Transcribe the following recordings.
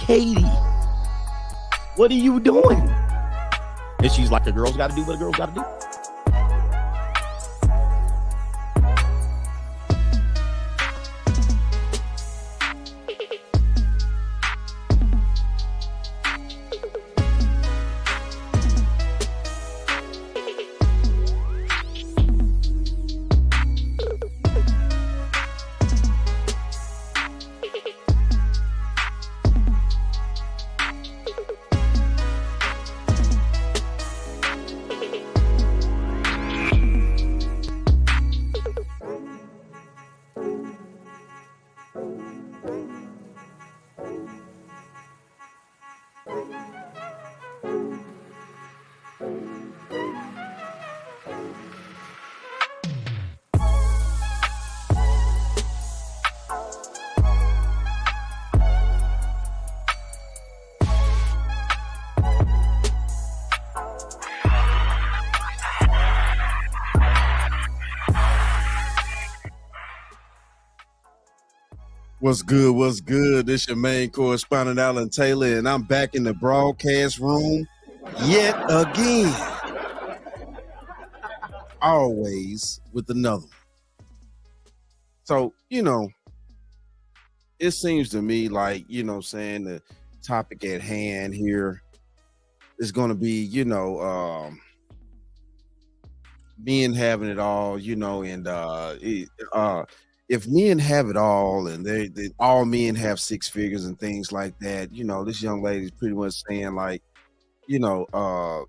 Katie, what are you doing? And she's like, a girl's got to do what a girl's got to do. What's good? What's good? This your main correspondent, Alan Taylor, and I'm back in the broadcast room yet again. Always with another one. So, it seems to me like, the topic at hand here is going to be, men having it all, if men have it all and they all men have six figures and things like that, this young lady's pretty much saying like, it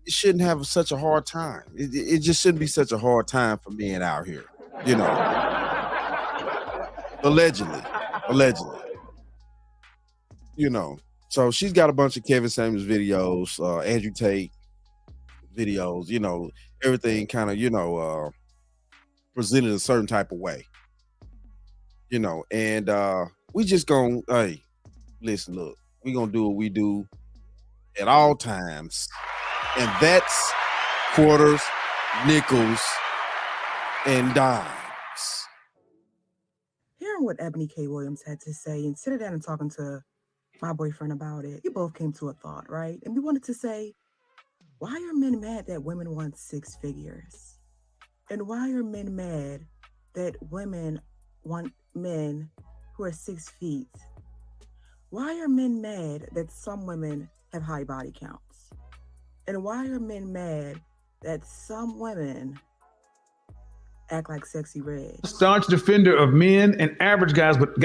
shouldn't have such a hard time. It just shouldn't be such a hard time for men out here, allegedly, So she's got a bunch of Kevin Samuels videos, Andrew Tate videos, everything kind of, presented a certain type of way, and we just gonna, hey, listen, look, we gonna do what we do at all times, and that's quarters, nickels, and dimes. Hearing what Ebony K. Williams had to say and sitting down and talking to my boyfriend about it, we both came to a thought, right? And we wanted to say, why are men mad that women want six figures? And why are men mad that women want men who are 6 feet? Why are men mad that some women have high body counts? And why are men mad that some women act like Sexy Red? Staunch defender of men and average guys, but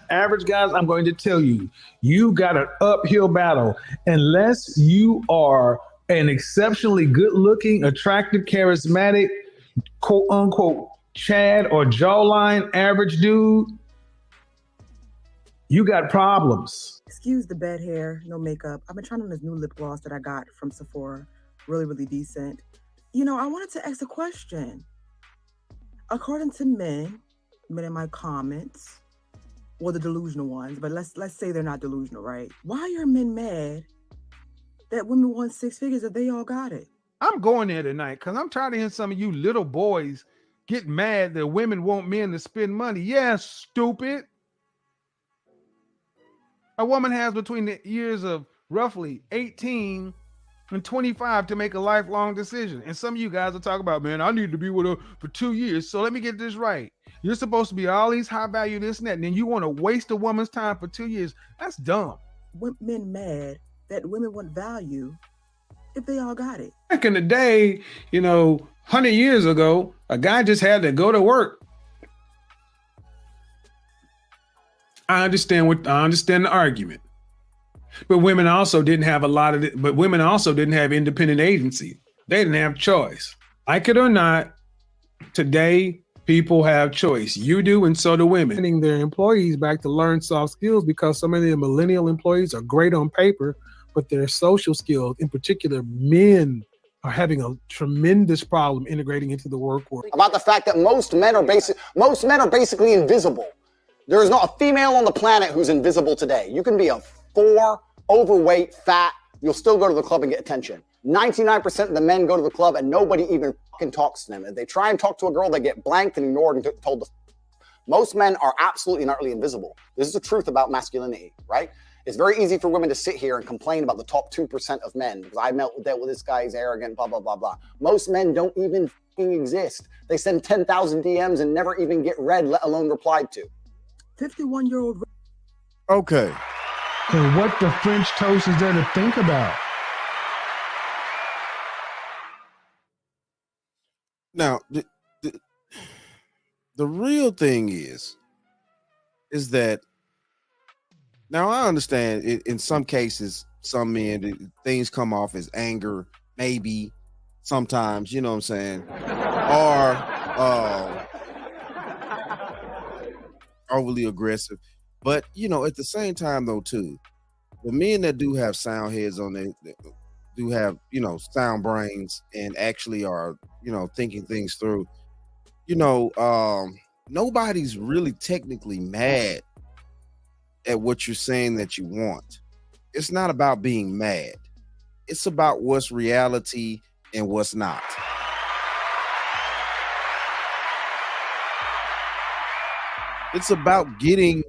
average guys, I'm going to tell you, you got an uphill battle unless you are an exceptionally good-looking, attractive, charismatic, quote unquote Chad or jawline average dude. You got problems. Excuse the bad hair, no makeup. I've been trying on this new lip gloss that I got from Sephora. Really, really decent. I wanted to ask a question. According to men in my comments, well, the delusional ones, but let's say they're not delusional, right? Why are men mad that women want six figures if they all got it? I'm going there tonight because I'm tired of hearing some of you little boys get mad that women want men to spend money. Yeah, stupid. A woman has between the years of roughly 18 and 25 to make a lifelong decision. And some of you guys are talking about, man, I need to be with her for 2 years. So let me get this right. You're supposed to be all these high value, this and that, and then you want to waste a woman's time for 2 years. That's dumb. Men mad that women want value if they all got it. Back in the day, 100 years ago, a guy just had to go to work. I understand the argument. But women also didn't have independent agency. They didn't have choice. Like it or not, today people have choice. You do, and so do women. Sending their employees back to learn soft skills because some of the millennial employees are great on paper, but their social skills, in particular, men are having a tremendous problem integrating into the workforce. About the fact that most men are basically invisible. There is not a female on the planet who's invisible today. You can be a 4, overweight, fat, you'll still go to the club and get attention. 99% of the men go to the club and nobody even fucking talks to them. If they try and talk to a girl, they get blanked and ignored and told to Most men are absolutely and utterly invisible. This is the truth about masculinity, right? It's very easy for women to sit here and complain about the top 2% of men because I dealt with this guy, he's arrogant, blah, blah, blah, blah. Most men don't even exist. They send 10,000 DMs and never even get read, let alone replied to. 51-year-old. Okay. And what the French toast is there to think about? Now, the real thing is that now I understand in some cases, some men, things come off as anger, maybe sometimes, you know what I'm saying, or overly aggressive. But, you know, at the same time, though, too, the men that do have sound heads on their, do have, you know, sound brains and actually are, you know, thinking things through, you know, nobody's really technically mad at what you're saying that you want. It's not about being mad. It's about what's reality and what's not. It's about getting,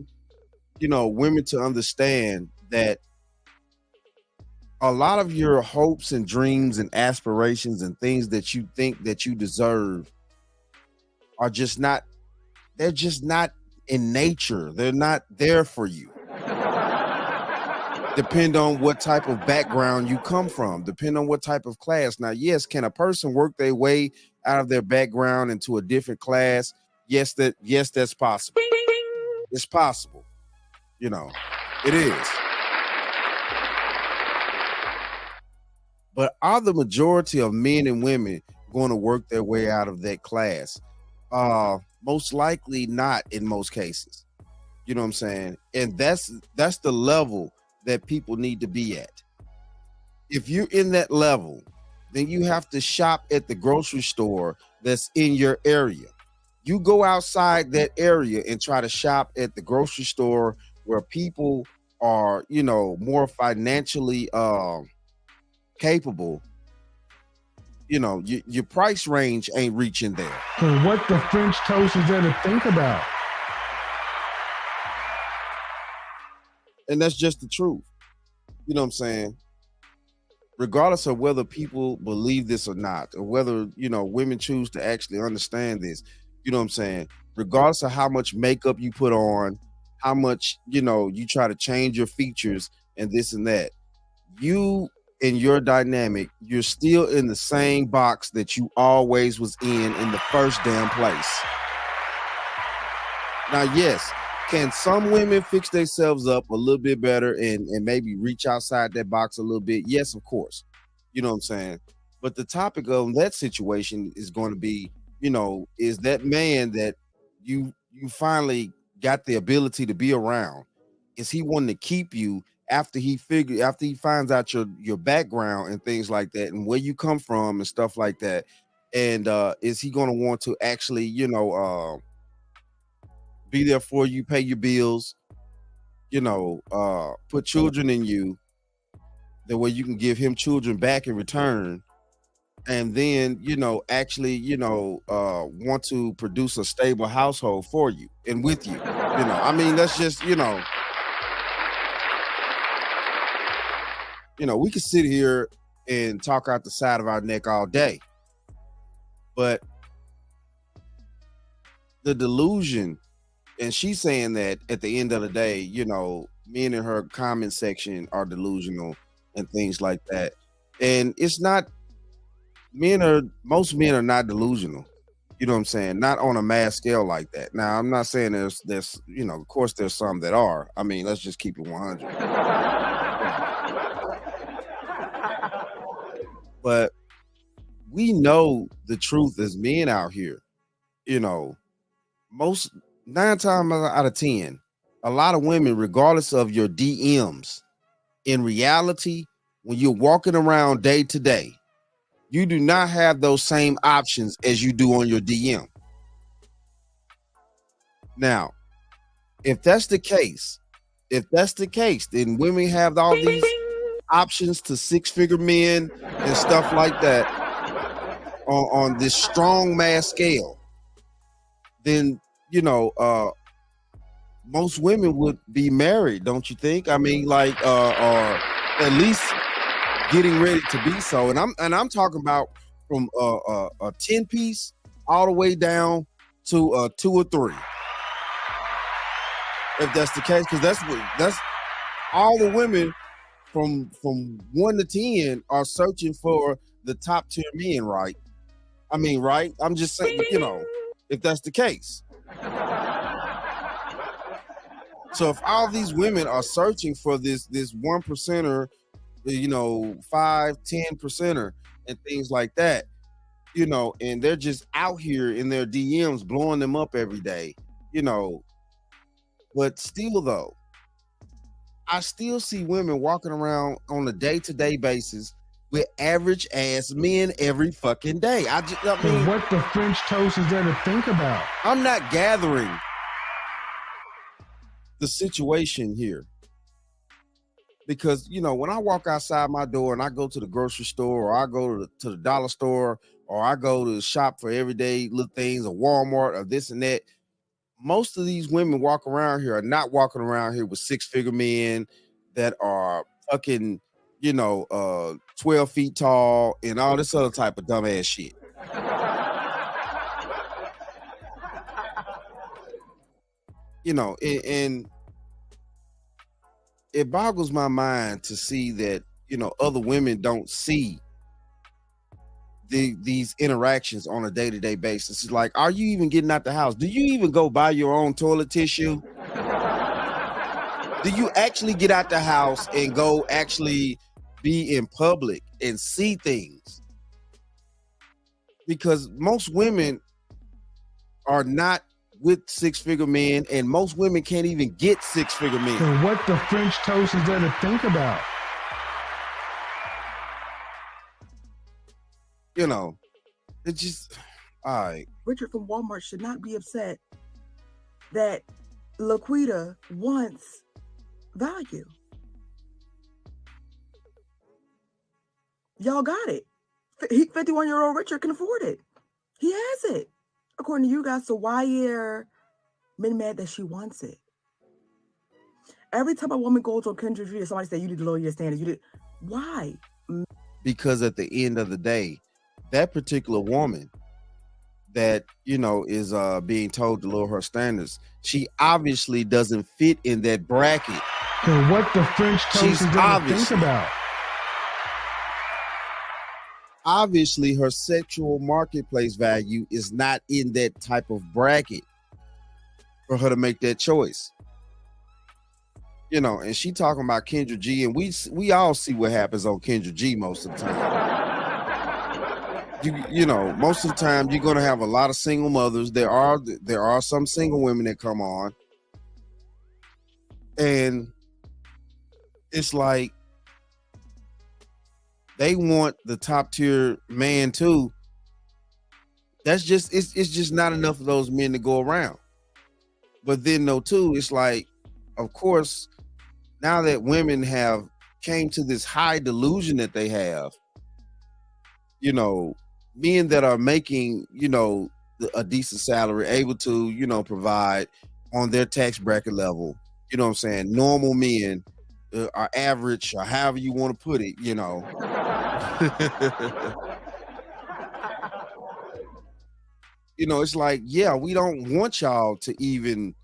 you know, women to understand that a lot of your hopes and dreams and aspirations and things that you think that you deserve are just not, they're just not in nature. They're not there for you. Depend on what type of background you come from, depend on what type of class. Now, yes, can a person work their way out of their background into a different class? Yes, that's possible. It's possible. You know, it is. But are the majority of men and women going to work their way out of that class? Most likely not in most cases. You know what I'm saying? And that's the level that people need to be at. If you're in that level, then you have to shop at the grocery store that's in your area. You go outside that area and try to shop at the grocery store where people are, you know, more financially capable. You know, your price range ain't reaching there. And what the French toast is there to think about? And that's just the truth. You know what I'm saying? Regardless of whether people believe this or not, or whether, you know, women choose to actually understand this, you know what I'm saying? Regardless of how much makeup you put on, how much, you know, you try to change your features and this and that, you and your dynamic, you're still in the same box that you always was in the first damn place. Now, yes, can some women fix themselves up a little bit better and maybe reach outside that box a little bit? Yes, of course. You know what I'm saying? But the topic of that situation is going to be, you know, is that man that you finally got the ability to be around, is he wanting to keep you after he finds out your background and things like that and where you come from and stuff like that? And is he going to want to actually, you know, be there for you, pay your bills, you know, put children in you, that way you can give him children back in return, and then, you know, actually, you know, want to produce a stable household for you and with you. You know, I mean, that's just, you know, we could sit here and talk out the side of our neck all day, but the delusion, and she's saying that at the end of the day, you know, men in her comment section are delusional and things like that. And it's not, most men are not delusional. You know what I'm saying? Not on a mass scale like that. Now, I'm not saying there's, you know, of course there's some that are. I mean, let's just keep it 100. But we know the truth as men out here. You know, 9 times out of 10, a lot of women, regardless of your DMs, in reality, when you're walking around day to day, you do not have those same options as you do on your DM. Now, if that's the case, then women have all these options to 6-figure men and stuff like that on this strong mass scale. Then, you know, most women would be married, don't you think? I mean, like, or at least getting ready to be so. And I'm talking about from a 10-piece all the way down to a 2 or 3. If that's the case, because that's all the women from 1 to 10 are searching for the top tier men, right? I mean, right? I'm just saying, you know, if that's the case. So if all these women are searching for this 1%er, you know, 5-10%er and things like that, you know, and they're just out here in their DMs blowing them up every day, you know. But still, though, I still see women walking around on a day-to-day basis with average ass men every fucking day. I mean, And what the French toast is there to think about? I'm not gathering the situation here. Because, you know, when I walk outside my door and I go to the grocery store, or I go to the dollar store, or I go to the shop for everyday little things, or Walmart, or this and that, most of these women walk around here are not walking around here with 6-figure men that are fucking, you know, 12 feet tall and all this other type of dumbass shit. You know, and it boggles my mind to see that, you know, other women don't see these interactions on a day-to-day basis. It's like, are you even getting out the house? Do you even go buy your own toilet tissue? Do you actually get out the house and go actually be in public and see things? Because most women are not with 6-figure men, and most women can't even get 6-figure men. And what the French toast is there to think about? You know, it's just, all right. Richard from Walmart should not be upset that Laquita wants value. Y'all got it. 51-year-old Richard can afford it. He has it, according to you guys. So why are men mad that she wants it? Every time a woman goes on Kendra G, somebody say you need to lower your standards. You did. Why? Because at the end of the day, that particular woman that, you know, is being told to lower her standards, she obviously doesn't fit in that bracket. And what the French toast She's is there to think about? Obviously, her sexual marketplace value is not in that type of bracket for her to make that choice. You know, and she talking about Kendra G, and we all see what happens on Kendra G most of the time. You know, most of the time you're gonna have a lot of single mothers. There are some single women that come on, and it's like they want the top tier man too. That's just it's just not enough of those men to go around. But then though too, it's like, of course, now that women have came to this high delusion that they have, you know, men that are making, you know, a decent salary, able to, you know, provide on their tax bracket level, you know what I'm saying? Normal men are average, or however you want to put it, you know. You know, it's like, yeah, we don't want y'all to even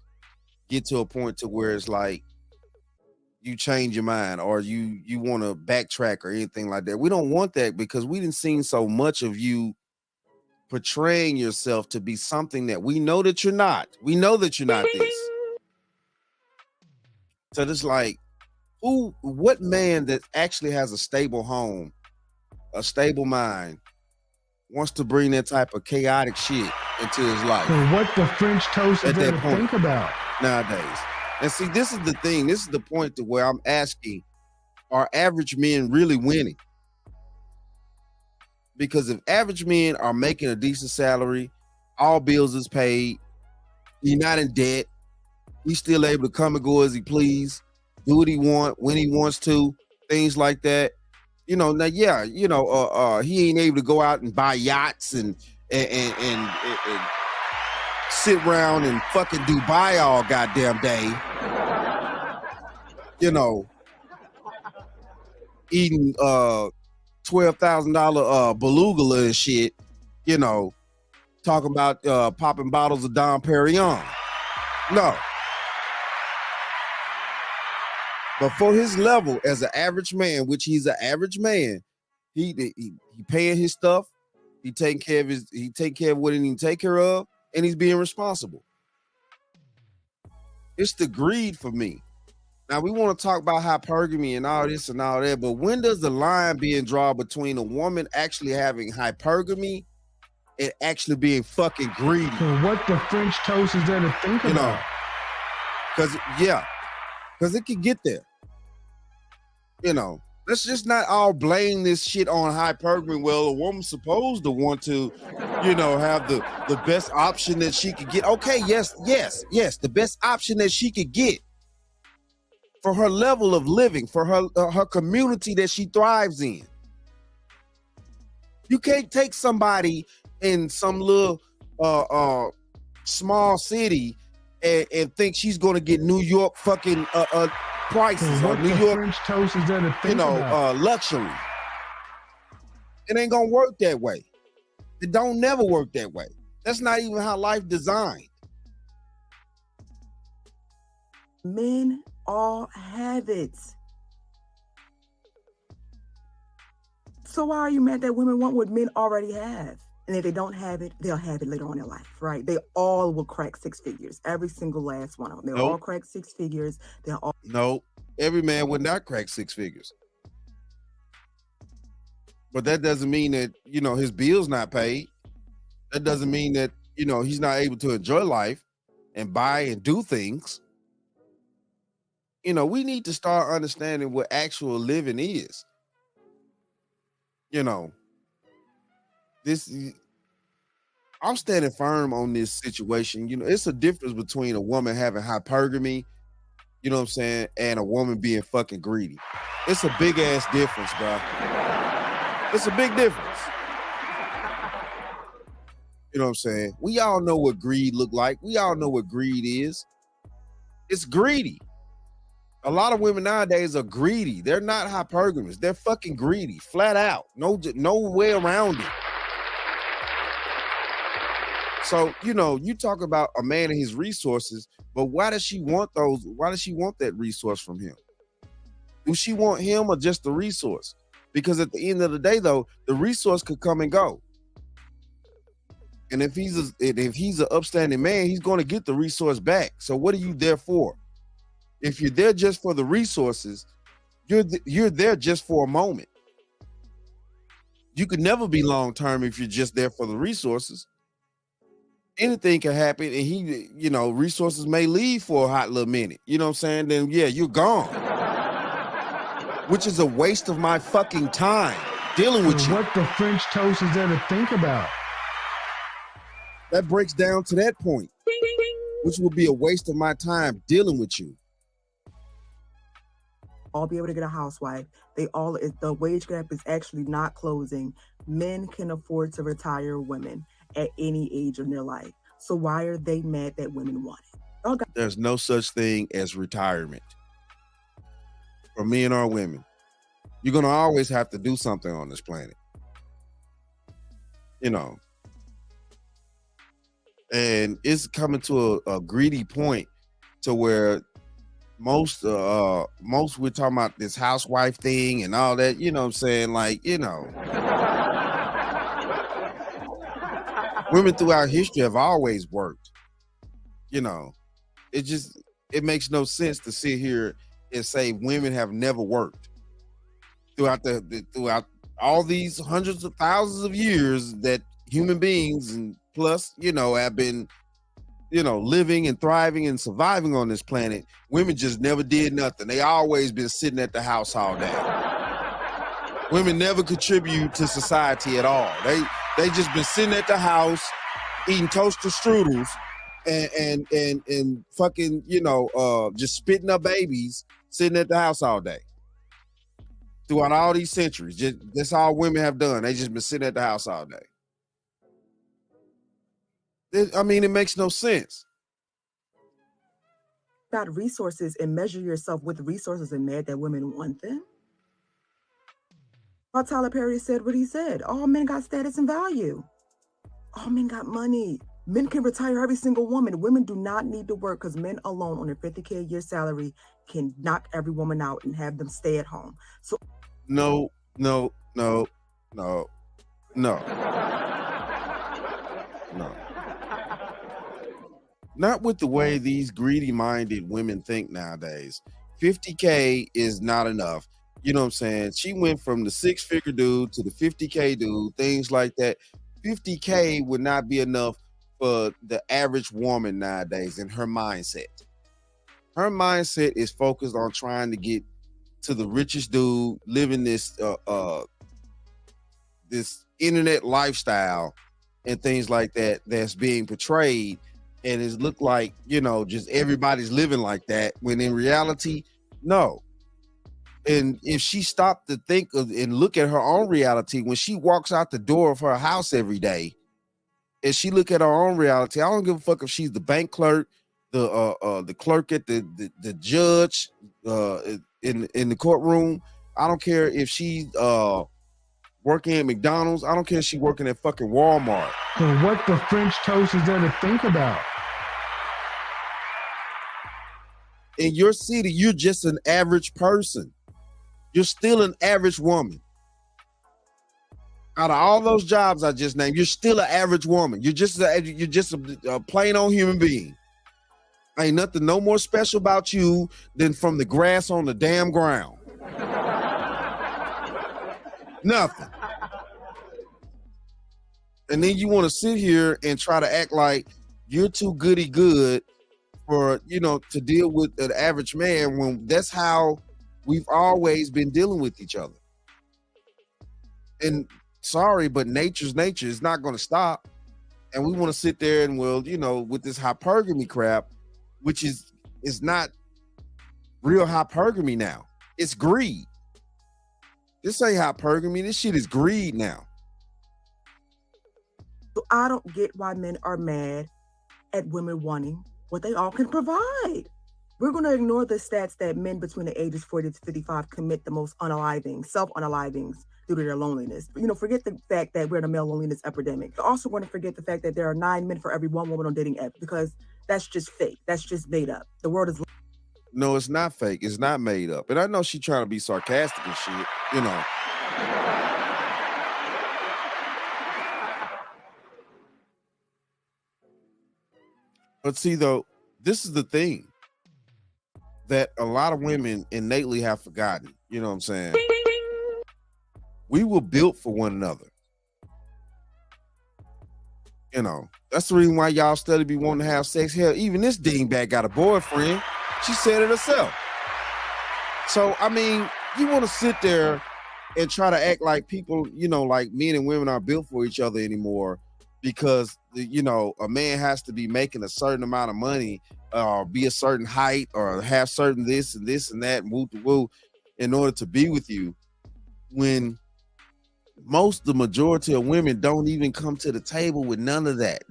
get to a point to where it's like you change your mind, or you want to backtrack or anything like that. We don't want that, because we didn't seen so much of you portraying yourself to be something that we know that you're not. We know that you're not this. So it's like, what man that actually has a stable home, a stable mind, wants to bring that type of chaotic shit into his life? And what the French toast is there to think about nowadays? And see, this is the thing. This is the point to where I'm asking, are average men really winning? Because if average men are making a decent salary, all bills is paid, he's not in debt, he's still able to come and go as he please, do what he want when he wants to, things like that. You know, now, yeah, you know, he ain't able to go out and buy yachts and sit around and fucking Dubai all goddamn day, you know, eating $12,000 beluga and shit, you know, talking about popping bottles of Dom Perignon. No. But for his level as an average man, which he's an average man, he paying his stuff, he taking care of what he need to take care of, and he's being responsible. It's the greed for me. Now we want to talk about hypergamy and all this and all that, but when does the line being drawn between a woman actually having hypergamy and actually being fucking greedy? So what the French toast is there to think You know, about? because it could get there. You know, let's just not all blame this shit on hypergamy. Well, a woman's supposed to want to, you know, have the best option that she could get. Okay, yes, the best option that she could get for her level of living, for her community that she thrives in. You can't take somebody in some little small city and think she's going to get New York fucking prices or What New the York, French toast is there to think about? luxury. It ain't gonna work that way. It don't never work that way. That's not even how life designed. Men all have it. So why are you mad that women want what men already have? And if they don't have it, they'll have it later on in life, right? They all will crack six figures. Every single last one of them. They'll all crack six figures. They'll all. No, every man would not crack six figures. But that doesn't mean that, you know, his bill's not paid. That doesn't mean that, you know, he's not able to enjoy life and buy and do things. You know, we need to start understanding what actual living is. You know, I'm standing firm on this situation. You know, it's a difference between a woman having hypergamy, you know what I'm saying, and a woman being fucking greedy. It's a big ass difference, bro. It's a big difference. You know what I'm saying? We all know what greed look like. We all know what greed is. It's greedy. A lot of women nowadays are greedy. They're not hypergamous. They're fucking greedy, flat out. No way around it. So, you know, you talk about a man and his resources, but why does she want those? Why does she want that resource from him? Do she want him or just the resource? Because at the end of the day, though, the resource could come and go. And if he's an upstanding man, he's going to get the resource back. So what are you there for? If you're there just for the resources, you're there just for a moment. You could never be long term if you're just there for the resources. Anything can happen, and you know, resources may leave for a hot little minute. You know what I'm saying? Then yeah, you're gone. Which is a waste of my fucking time dealing with you. What the French toast is there to think about? That breaks down to that point, which would be a waste of my time dealing with you. All be able to get a housewife. The wage gap is actually not closing. Men can afford to retire women at any age in their life. So why are they mad that women want it? There's no such thing as retirement for men or women. You're gonna always have to do something on this planet. You know. And it's coming to a greedy point to where most we're talking about this housewife thing and all that, you know what I'm saying? Like, you know, women throughout history have always worked. You know, it makes no sense to sit here and say women have never worked throughout throughout all these hundreds of thousands of years that human beings and plus, you know, have been, you know, living and thriving and surviving on this planet. Women just never did nothing. They always been sitting at the house all day. Women never contribute to society at all. They just been sitting at the house eating toaster strudels and fucking, you know, just spitting up babies, sitting at the house all day. Throughout all these centuries, that's all women have done. They just been sitting at the house all day. I mean, it makes no sense. Got resources and measure yourself with resources and mad that women want them. While Tyler Perry said what he said, all men got status and value. All men got money. Men can retire every single woman. Women do not need to work because men alone on their $50K a year salary can knock every woman out and have them stay at home. So No. No. Not with the way these greedy-minded women think nowadays. 50K is not enough. You know what I'm saying? She went from the 6-figure dude to the 50K dude, things like that. 50K would not be enough for the average woman nowadays in her mindset. Her mindset is focused on trying to get to the richest dude, living this this internet lifestyle and things like that that's being portrayed, and it's looked like, you know, just everybody's living like that, when in reality, no. And if she stopped to think of and look at her own reality, when she walks out the door of her house every day, and she look at her own reality, I don't give a fuck if she's the bank clerk, the clerk at the judge in the courtroom. I don't care if she's working at McDonald's. I don't care if she's working at fucking Walmart. So what the French toast is there to think about? In your city, you're just an average person. You're still an average woman. Out of all those jobs I just named, you're still an average woman. You're just a plain old human being. Ain't nothing no more special about you than from the grass on the damn ground. Nothing. And then you want to sit here and try to act like you're too goody good for, you know, to deal with an average man, when that's how we've always been dealing with each other. And sorry, but nature's nature is not going to stop. And we want to sit there and, well, you know, with this hypergamy crap, which is not real hypergamy now. It's greed. This ain't hypergamy. This shit is greed now. So I don't get why men are mad at women wanting what they all can provide. We're going to ignore the stats that men between the ages 40 to 55 commit the most unaliving, self-unalivings due to their loneliness. You know, forget the fact that we're in a male loneliness epidemic. You're also going to forget the fact that there are 9 men for every 1 woman on dating apps, because that's just fake. That's just made up. The world is... No, it's not fake. It's not made up. And I know she's trying to be sarcastic and shit, you know. But see, though, this is the thing that a lot of women innately have forgotten. You know what I'm saying? We were built for one another. You know, that's the reason why y'all study be wanting to have sex. Hell, even this dingbat got a boyfriend. She said it herself. So, I mean, you want to sit there and try to act like people, you know, like men and women aren't built for each other anymore, because, you know, a man has to be making a certain amount of money, or be a certain height, or have certain this and that and woo in order to be with you, when the majority of women don't even come to the table with none of that.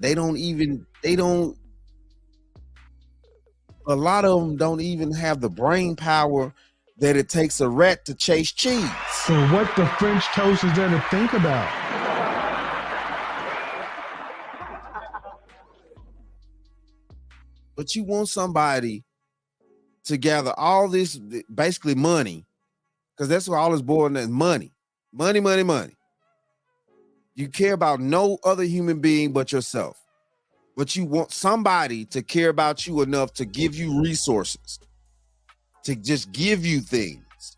A lot of them don't even have the brain power that it takes a rat to chase cheese. So what the French toast is there to think about? But you want somebody to gather all this, basically money, because that's what all is boiling is money. Money. You care about no other human being but yourself. But you want somebody to care about you enough to give you resources, to just give you things,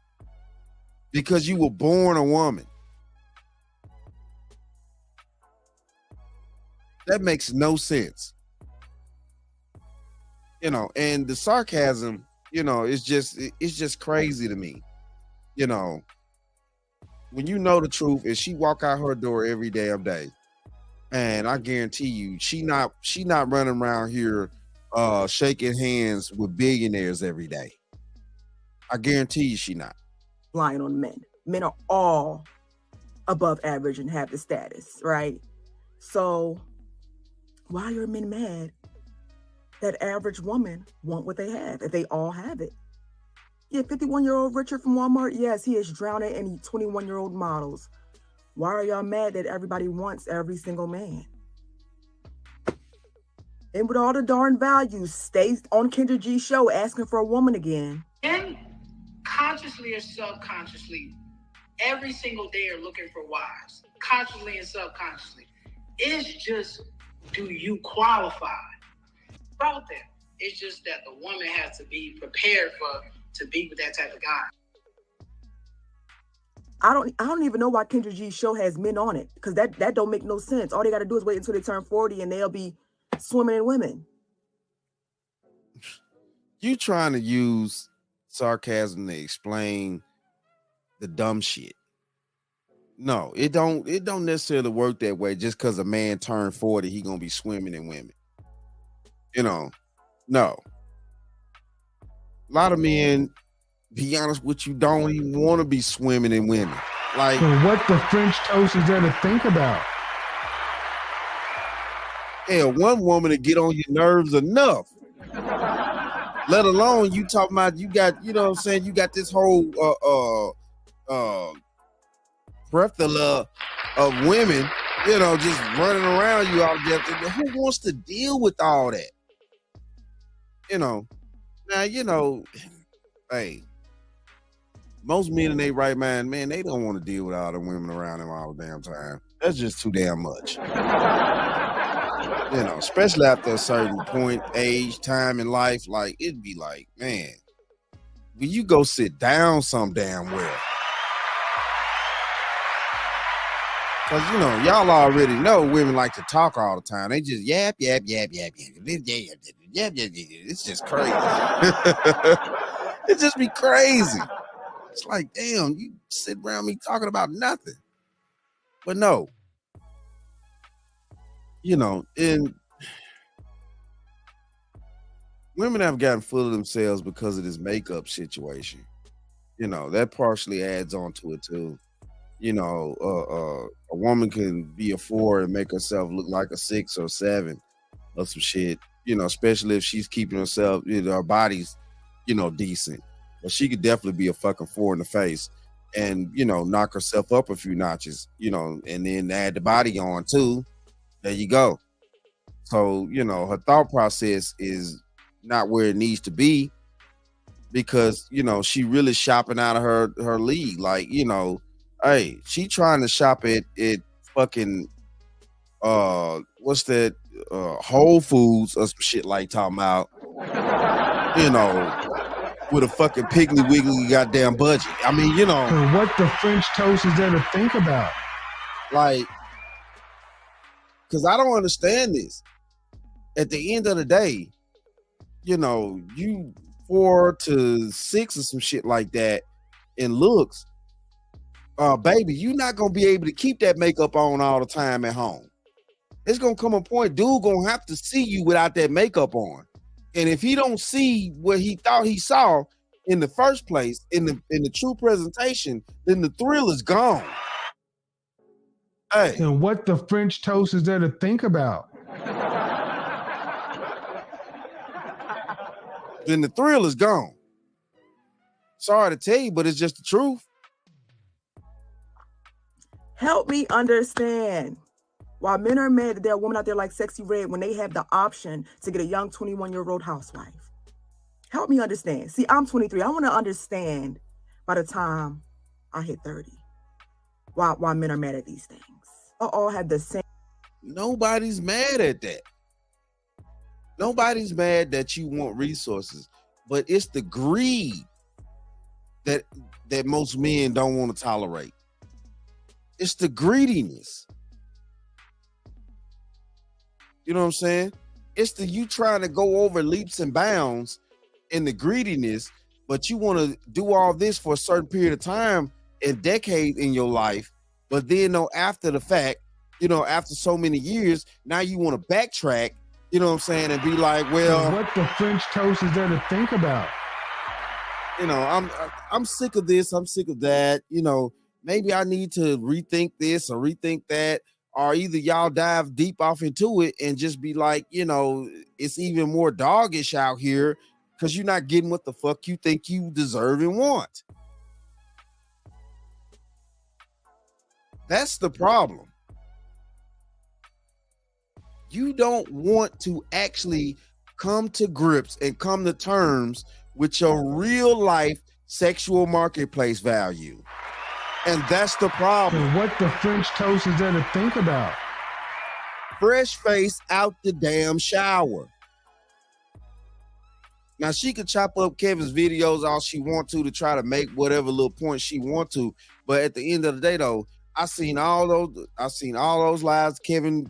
because you were born a woman. That makes no sense. You know, and the sarcasm, you know, it's just crazy to me. You know, when you know the truth, and she walk out her door every damn day, and I guarantee you, she not running around here shaking hands with billionaires every day. I guarantee you she not. Lying on men. Men are all above average and have the status, right? So Why are men mad that average woman want what they have if they all have it? Yeah, 51-year-old Richard from Walmart, yes, he is drowning in 21-year-old models. Why are y'all mad that everybody wants every single man? And with all the darn values, stay on Kendra G's show asking for a woman again. Men, consciously or subconsciously, every single day are looking for wives, consciously and subconsciously. It's just, do you qualify? About that. It's just that the woman has to be prepared to be with that type of guy. I don't even know why Kendra G's show has men on it, because that don't make no sense. All they got to do is wait until they turn 40 and they'll be swimming in women. You trying to use sarcasm to explain the dumb shit. No, it don't necessarily work that way. Just because a man turned 40, he gonna be swimming in women. You know, no. A lot of men, be honest with you, don't even want to be swimming in women. Like, So what the French toast is there to think about? hell, one woman to get on your nerves enough. Let alone you talking about you got, you know what I'm saying, you got this whole plethora of women, you know, just running around you all there. Who wants to deal with all that? You know, now, you know, hey, most men in their right mind, man, they don't want to deal with all the women around them all the damn time. That's just too damn much. You know, especially after a certain point, age, time in life, like, it'd be like, man, will you go sit down some damn well? Because, you know, y'all already know women like to talk all the time. They just yap. It's just crazy. It just be crazy. It's like, damn, you sit around me talking about nothing. But no. You know, and women have gotten full of themselves because of this makeup situation. You know, that partially adds on to it too. You know, a woman can be a 4 and make herself look like a 6 or 7 or some shit, you know, especially if she's keeping herself, you know, her body's, you know, decent. But she could definitely be a fucking 4 in the face and, you know, knock herself up a few notches, you know, and then add the body on too. There you go. So, you know, her thought process is not where it needs to be because, you know, she really shopping out of her league. Like, you know, hey, she trying to shop at fucking what's that, Whole Foods or some shit like talking about, you know, with a fucking Piggly Wiggly goddamn budget. I mean, you know. So what the French toast is there to think about? Like, because I don't understand this. At the end of the day, you know, you 4 to 6 or some shit like that in looks, baby, you're not gonna be able to keep that makeup on all the time at home. It's gonna come a point, dude gonna have to see you without that makeup on. And if he don't see what he thought he saw in the first place, in the true presentation, then the thrill is gone. Hey. And what the French toast is there to think about? Then the thrill is gone. Sorry to tell you, but it's just the truth. Help me understand why men are mad that there are women out there like Sexy Red when they have the option to get a young 21-year-old housewife. Help me understand. See, I'm 23. I want to understand by the time I hit 30 why men are mad at these things. I all have the same. Nobody's mad at that. Nobody's mad that you want resources, but it's the greed that most men don't want to tolerate. It's the greediness. You know what I'm saying? It's the you trying to go over leaps and bounds in the greediness, but you want to do all this for a certain period of time and decade in your life, but then after the fact, you know, after so many years, now you want to backtrack, you know what I'm saying, and be like, well, So what the French toast is there to think about? You know, I'm sick of this, I'm sick of that, you know, maybe I need to rethink this or rethink that. or either y'all dive deep off into it and just be like, you know, it's even more doggish out here because you're not getting what the fuck you think you deserve and want. That's the problem. You don't want to actually come to grips and come to terms with your real life sexual marketplace value. And that's the problem. And what the French toast is there to think about? Fresh face out the damn shower. Now, she could chop up Kevin's videos all she want to try to make whatever little point she want to. But at the end of the day, though, I seen all those lives, Kevin,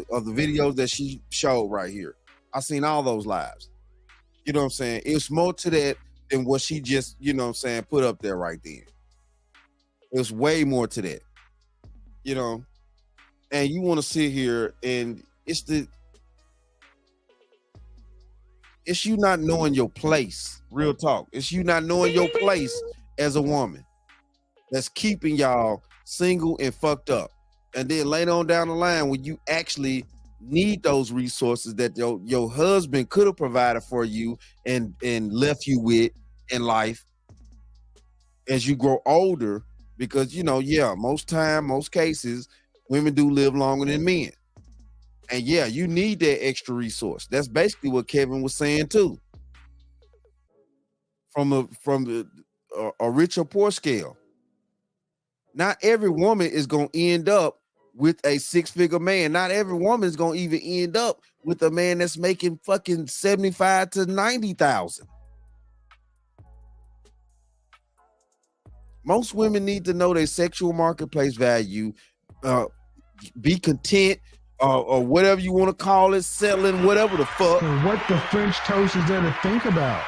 of the videos that she showed right here. I seen all those lives. You know what I'm saying? It's more to that than what she just, you know what I'm saying, put up there right then. It's way more to that. You know? And you want to sit here and it's you not knowing your place. Real talk. It's you not knowing your place as a woman that's keeping y'all single and fucked up. And then later on down the line, when you actually need those resources that your husband could have provided for you and left you with in life as you grow older, because, you know, yeah, most cases, women do live longer than men. And yeah, you need that extra resource. That's basically what Kevin was saying too. From a rich or poor scale. Not every woman is going to end up with a six-figure man. Not every woman is going to even end up with a man that's making fucking 75 to 90,000. Most women need to know their sexual marketplace value, be content, or whatever you want to call it, settling, whatever the fuck. And what the French toast is there to think about?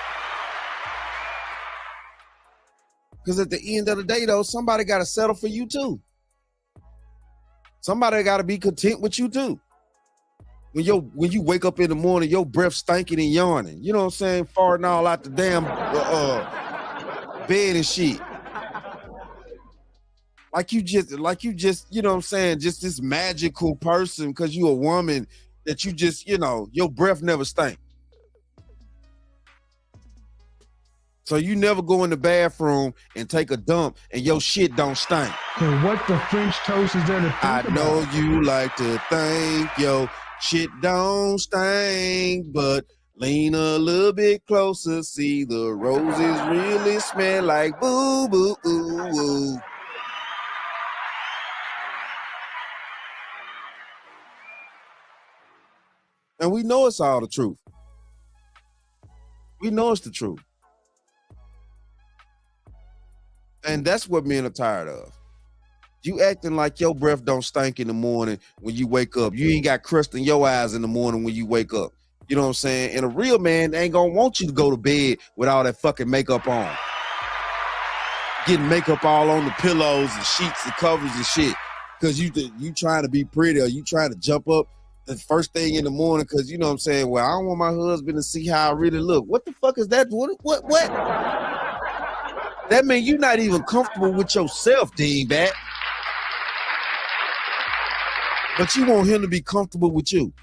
Because at the end of the day, though, somebody got to settle for you too. Somebody got to be content with you too. When you wake up in the morning, your breath stinking and yawning. You know what I'm saying? Farting all out the damn bed and shit. Like you just, you know what I'm saying? Just this magical person because you a woman that you just, you know, your breath never stink. So you never go in the bathroom and take a dump and your shit don't stink. And what the French toast is there to think about? I know you like to think your shit don't stink, but lean a little bit closer, see the roses really smell like boo boo ooh ooh. And we know it's all the truth. We know it's the truth. And that's what men are tired of. You acting like your breath don't stink in the morning when you wake up. You ain't got crust in your eyes in the morning when you wake up. You know what I'm saying? And a real man ain't gonna want you to go to bed with all that fucking makeup on. Getting makeup all on the pillows and sheets and covers and shit. Because you trying to be pretty or you trying to jump up the first thing in the morning because, you know what I'm saying, well, I don't want my husband to see how I really look. What the fuck is that? What? That means you're not even comfortable with yourself, dingbat. But you want him to be comfortable with you.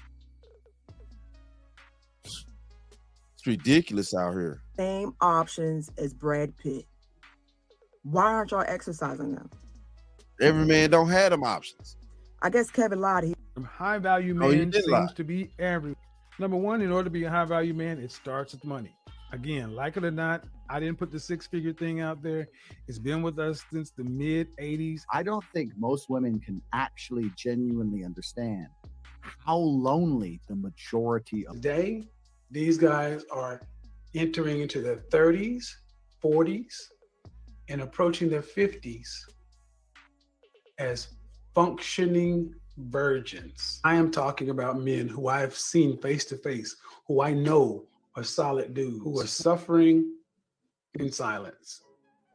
It's ridiculous out here. Same options as Brad Pitt. Why aren't y'all exercising them? Every man don't have them options. I guess Kevin lied. High value man seems to be everywhere. Number one, in order to be a high value man, it starts with money. Again, like it or not, I didn't put the six-figure thing out there. It's been with us since the mid-'80s. I don't think most women can actually genuinely understand how lonely the majority of Today, these guys are entering into their 30s, 40s, and approaching their 50s as functioning virgins. I am talking about men who I've seen face to face, who I know are solid dudes, who are suffering in silence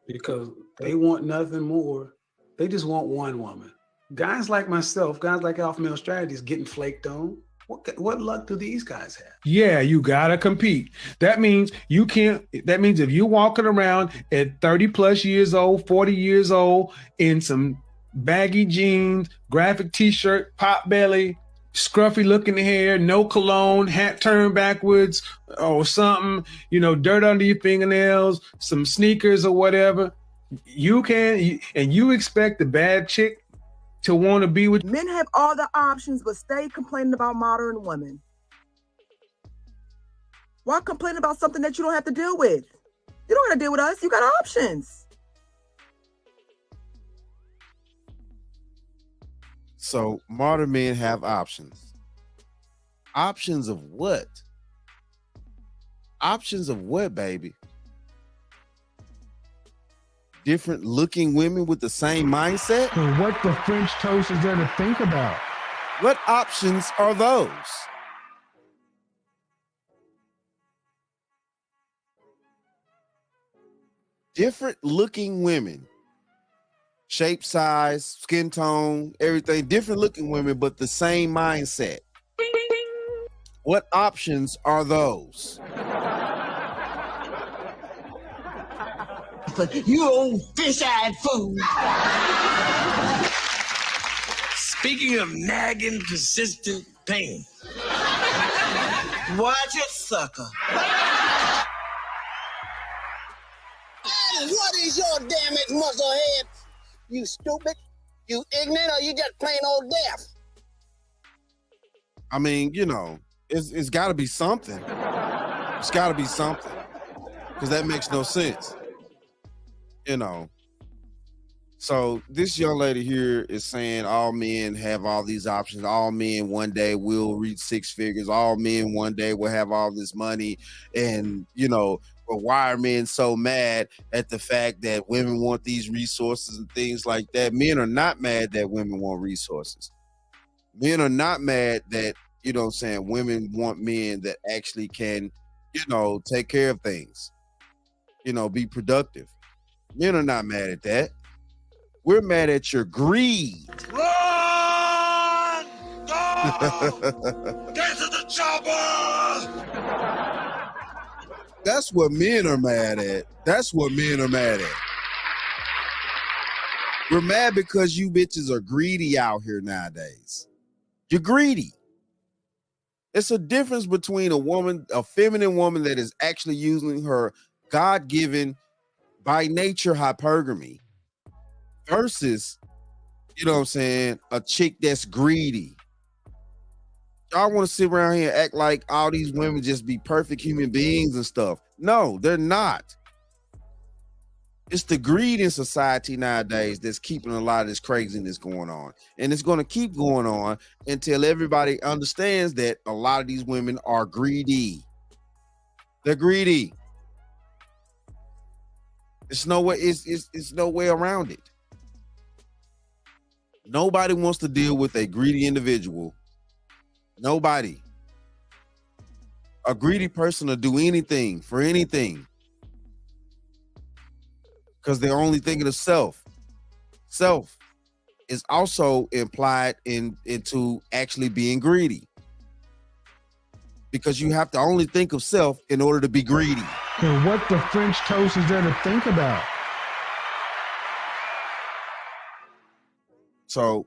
because they want nothing more. They just want one woman. Guys like myself, guys like Alpha Male Strategies getting flaked on. What luck do these guys have? Yeah, you gotta compete. That means you can't. That means if you're walking around at 30 plus years old, 40 years old in some baggy jeans, graphic t-shirt, pop belly, scruffy looking hair, no cologne, hat turned backwards or something, dirt under your fingernails, some sneakers or whatever. You expect the bad chick to want to be with Men have all the options, but stay complaining about modern women. Why complain about something that you don't have to deal with? You don't have to deal with us. You got options. So modern men have options. Options of what? Options of what, baby? Different looking women with the same mindset? So what the French toast is there to think about? What options are those? Different looking women. Shape, size, skin tone, everything. Different looking women, but the same mindset. What options are those? You old fish-eyed fool. Speaking of nagging, persistent pain, watch it, sucker. Hey, what is your damage, musclehead? You stupid? You ignorant, or you just plain old deaf? I mean, it's got to be something. It's got to be something, because that makes no sense. So this young lady here is saying all men have all these options. All men one day will reach six figures. All men one day will have all this money. And, but why are men so mad at the fact that women want these resources and things like that? Men are not mad that women want resources. Men are not mad that, women want men that actually can, take care of things, be productive. Men are not mad at that. We're mad at your greed. Run! Go! Get to the chopper! That's what men are mad at. That's what men are mad at. We're mad because you bitches are greedy out here nowadays. You're greedy. It's a difference between a feminine woman that is actually using her God-given, by nature, hypergamy versus, a chick that's greedy. Y'all want to sit around here and act like all these women just be perfect human beings and stuff. No, they're not. It's the greed in society nowadays that's keeping a lot of this craziness going on. And it's going to keep going on until everybody understands that a lot of these women are greedy. They're greedy. It's no way, it's no way around it. Nobody wants to deal with a greedy individual. Nobody. A greedy person will do anything for anything, because they're only thinking of self. Self is also implied into actually being greedy, because you have to only think of self in order to be greedy. And what the French toast is there to think about? So,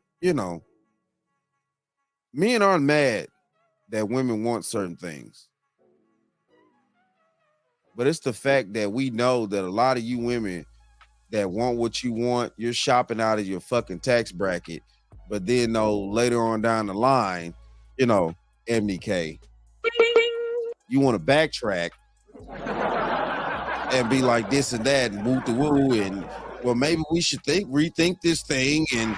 men aren't mad that women want certain things. But it's the fact that we know that a lot of you women that want what you want, you're shopping out of your fucking tax bracket. But then, later on down the line, MDK, you want to backtrack and be like this and that and woo to woo, and well, maybe we should rethink this thing, and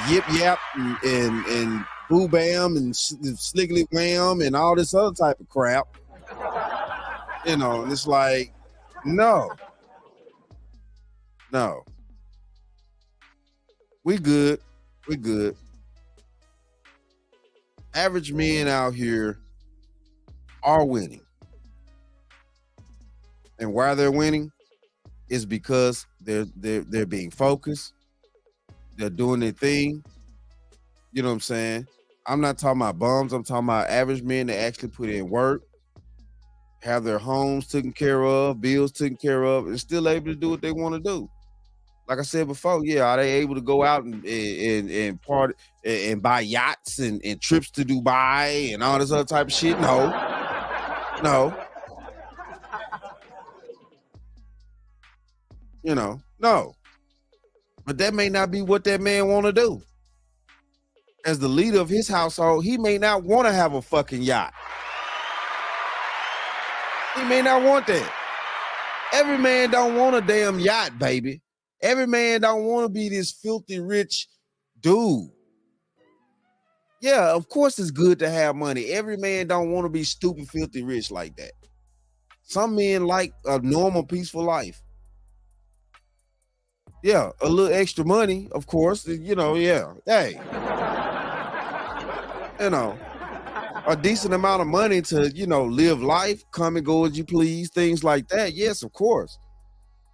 yip yap and boo bam and sliggly wham and all this other type of crap. And it's like, no, we good. Average men out here are winning. And why they're winning is because they're being focused. They're doing their thing. You know what I'm saying? I'm not talking about bums. I'm talking about average men that actually put in work, have their homes taken care of, bills taken care of, and still able to do what they want to do. Like I said before, yeah, are they able to go out and party and buy yachts and trips to Dubai and all this other type of shit? No. You know, no. But that may not be what that man want to do. As the leader of his household, he may not want to have a fucking yacht. He may not want that. Every man don't want a damn yacht, baby. Every man don't want to be this filthy rich dude. Yeah, of course it's good to have money. Every man don't want to be stupid, filthy rich like that. Some men like a normal, peaceful life. Yeah, a little extra money, of course. You know, yeah. Hey. You know, a decent amount of money to, you know, live life, come and go as you please, things like that. Yes, of course.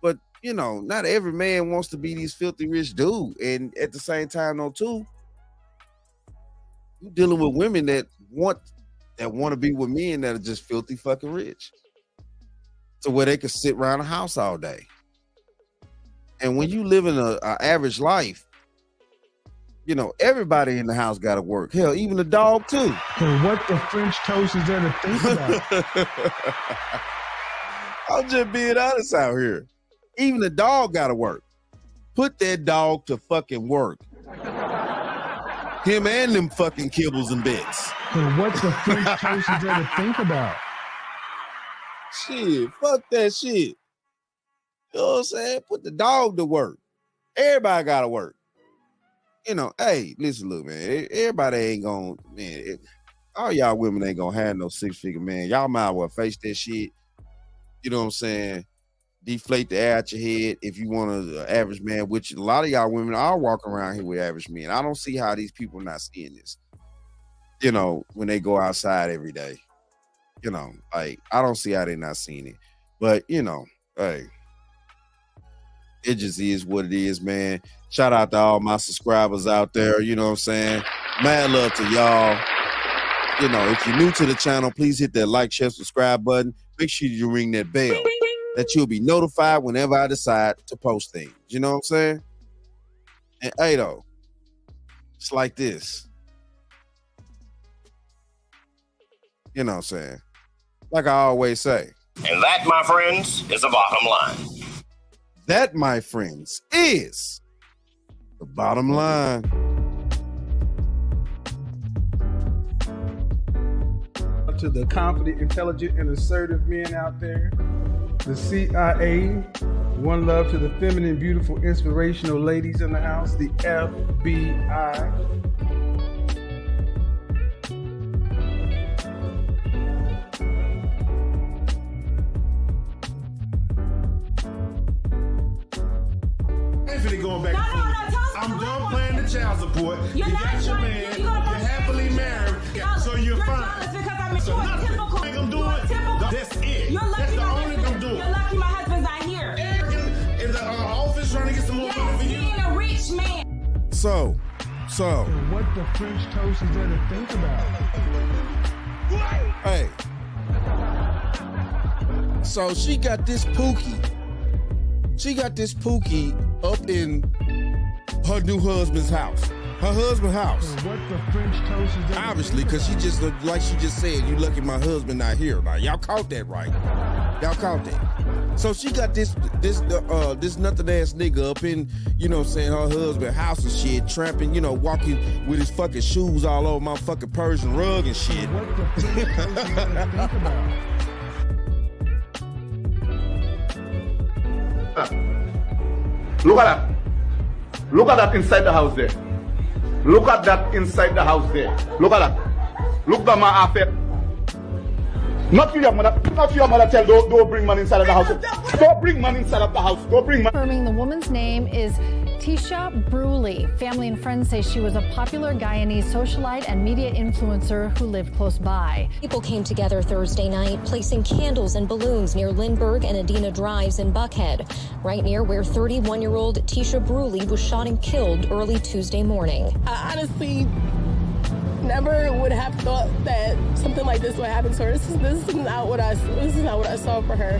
But, you know, not every man wants to be these filthy rich dude. And at the same time, though, too, you're dealing with women that want to be with men that are just filthy fucking rich. So where they can sit around the house all day. And when you live in an average life, you know, everybody in the house got to work. Hell, even the dog too. So what the French toast is there to think about? I'm just being honest out here. Even the dog got to work. Put that dog to fucking work. Him and them fucking kibbles and bits. So what the French toast is there to think about? Shit, fuck that shit. You know what I'm saying? Put the dog to work. Everybody got to work. You know, hey, listen, look, man. Everybody ain't gonna, man. All y'all women ain't gonna have no 6-figure man. Y'all might well face that shit. You know what I'm saying? Deflate the air out your head if you want an average man, which a lot of y'all women are walking around here with average men. I don't see how these people are not seeing this. You know, when they go outside every day. You know, like, I don't see how they're not seeing it. But, you know, hey, it just is what it is, man. Shout out to all my subscribers out there. You know what I'm saying? Mad love to y'all. You know, if you're new to the channel, please hit that like, share, subscribe button. Make sure you ring that bell that you'll be notified whenever I decide to post things. You know what I'm saying? And hey, though, it's like this. You know what I'm saying? Like I always say. And that, my friends, is the bottom line. That, my friends, is the bottom line. To the confident, intelligent, and assertive men out there, the CIA, one love to the feminine, beautiful, inspirational ladies in the house, the FBI. Going back I'm done playing the child support. You got your man. You're happily married, so you're fine. So nothing I'm doing, that's it. That's the only thing I'm doing. You're lucky my husband's not here. In the office trying to get some more money for you. Being a rich man. So what the French toast is there to think about? Hey. So she got this Pookie. She got this Pookie up in her new husband's house. Her husband's house. So what the French toast is there? Obviously, because she just, like she just said, you lucky my husband not here. Like, y'all caught that right. Y'all caught that. So she got this nothing ass nigga up in, you know what I'm saying, her husband's house and shit, tramping, you know, walking with his fucking shoes all over my fucking Persian rug and shit. What the French toast is there to think about? Look at that. Look at that inside the house there. Look at that inside the house there. Look at that. Look at my affair. Not for your mother. Not for your mother. Tell don't bring money inside of the house. Don't bring money inside of the house. Don't bring money. Confirming the woman's name is Tisha Bruley. Family and friends say she was a popular Guyanese socialite and media influencer who lived close by. People came together Thursday night, placing candles and balloons near Lindbergh and Adina Drives in Buckhead, right near where 31-year-old Tisha Bruley was shot and killed early Tuesday morning. I honestly never would have thought that something like this would happen to her. This is not what I saw for her.